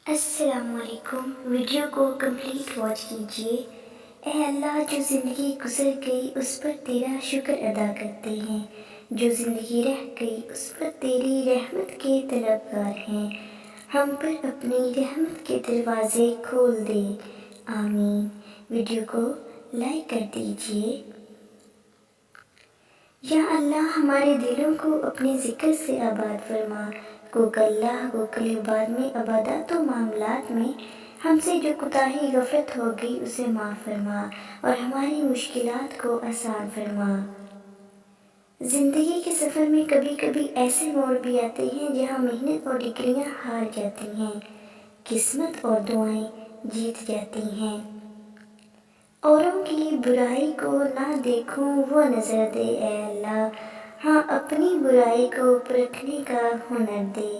السلام علیکم۔ ویڈیو کو کمپلیٹ واچ کیجیے۔ اے اللہ، جو زندگی گزر گئی اس پر تیرا شکر ادا کرتے ہیں، جو زندگی رہ گئی اس پر تیری رحمت کے طلبگار ہیں، ہم پر اپنی رحمت کے دروازے کھول دے، آمین۔ ویڈیو کو لائک کر دیجیے۔ یا اللہ، ہمارے دلوں کو اپنے ذکر سے آباد فرما۔ اللہ گوگل بعد میں عبادات و معاملات میں ہم سے جو کوتاہی غفلت ہو گئی اسے معاف فرما اور ہماری مشکلات کو آسان فرما۔ زندگی کے سفر میں کبھی کبھی ایسے موڑ بھی آتے ہیں جہاں محنت اور ڈگریاں ہار جاتی ہیں، قسمت اور دعائیں جیت جاتی ہیں۔ اوروں کی برائی کو نہ دیکھوں وہ نظر دے اے اللہ، ہاں اپنی برائی کو پرکھنے کا ہنر دے۔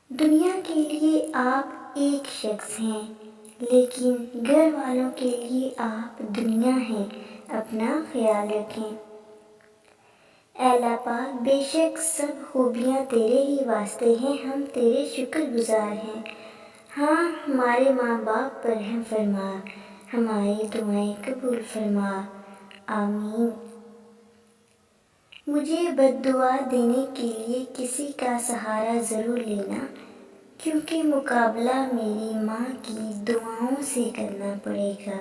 دنیا کے لیے آپ ایک شخص ہیں، لیکن گھر والوں کے لیے آپ دنیا ہیں، اپنا خیال رکھیں۔ اے اللہ پاک، بے شک سب خوبیاں تیرے ہی واسطے ہیں، ہم تیرے شکر گزار ہیں۔ ہاں ہمارے ماں باپ پر رحم فرما، ہماری دعائیں قبول فرما، آمین۔ مجھے بد دعا دینے کے لیے کسی کا سہارا ضرور لینا، کیونکہ مقابلہ میری ماں کی دعاؤں سے کرنا پڑے گا۔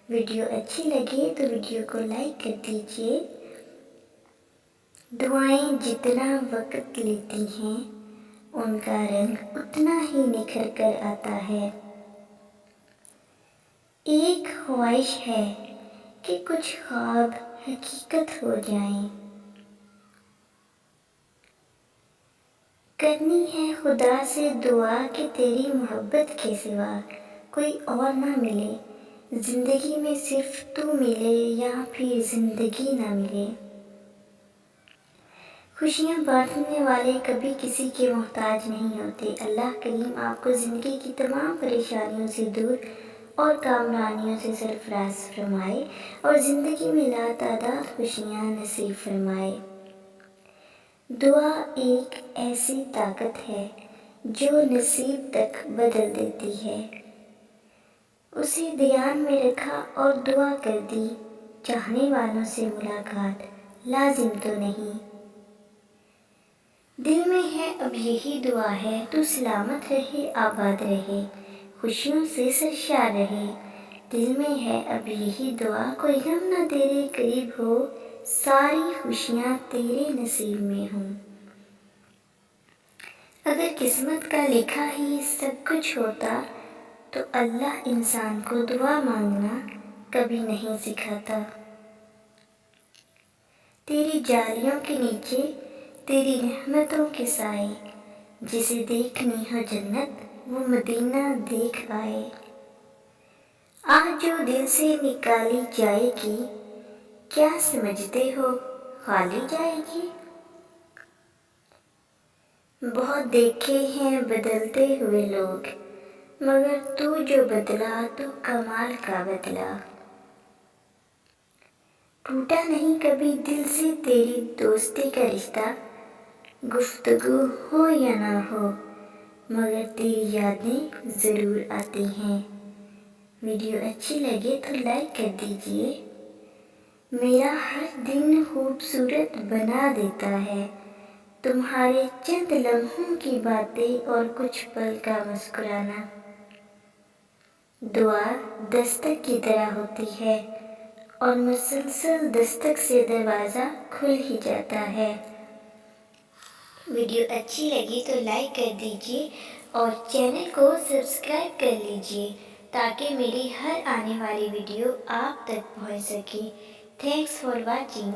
ویڈیو اچھی لگے تو ویڈیو کو لائک کر دیجیے۔ دعائیں جتنا وقت لیتی ہیں ان کا رنگ اتنا ہی نکھر کر آتا ہے۔ ایک خواہش ہے کہ کچھ خواب حقیقت ہو جائیں، کرنی ہے خدا سے دعا کہ تیری محبت کے سوا کوئی اور نہ ملے، زندگی میں صرف تو ملے یا پھر زندگی نہ ملے۔ خوشیاں بانٹنے والے کبھی کسی کے محتاج نہیں ہوتے۔ اللہ کریم آپ کو زندگی کی تمام پریشانیوں سے دور اور کامرانیوں سے سرفراز فرمائے اور زندگی میں لاتعداد خوشیاں نصیب فرمائے۔ دعا ایک ایسی طاقت ہے جو نصیب تک بدل دیتی ہے۔ اسے دھیان میں رکھا اور دعا کر دی، چاہنے والوں سے ملاقات لازم تو نہیں۔ دل میں ہے اب یہی دعا ہے، تو سلامت رہے، آباد رہے، خوشیوں سے سرشار رہے۔ دل میں ہے اب یہی دعا، کوئی غم نہ تیرے قریب ہو، ساری خوشیاں تیرے نصیب میں ہوں۔ اگر قسمت کا لکھا ہی سب کچھ ہوتا تو اللہ انسان کو دعا مانگنا کبھی نہیں سکھاتا۔ تیری جالیوں کے نیچے تیری رحمتوں کے سائے، جسے دیکھنی ہو جنت وہ مدینہ دیکھ آئے۔ آج جو دل سے نکالی جائے گی، کیا سمجھتے ہو خالی جائے گی؟ بہت دیکھے ہیں بدلتے ہوئے لوگ، مگر تو جو بدلا تو کمال کا بدلا۔ ٹوٹا نہیں کبھی دل سے تیری دوستی کا رشتہ، گفتگو ہو یا نہ ہو مگر تیری یادیں ضرور آتی ہیں۔ ویڈیو اچھی لگے تو لائک کر دیجیے۔ میرا ہر دن خوبصورت بنا دیتا ہے تمہارے چند لمحوں کی باتیں اور کچھ پل کا مسکرانا۔ دعا دستک کی طرح ہوتی ہے اور مسلسل دستک سے دروازہ کھل ہی جاتا ہے۔ ویڈیو اچھی لگی تو لائک کر دیجیے اور چینل کو سبسکرائب کر لیجیے تاکہ میری ہر آنے والی ویڈیو آپ تک پہنچ سکے۔ Thanks for watching.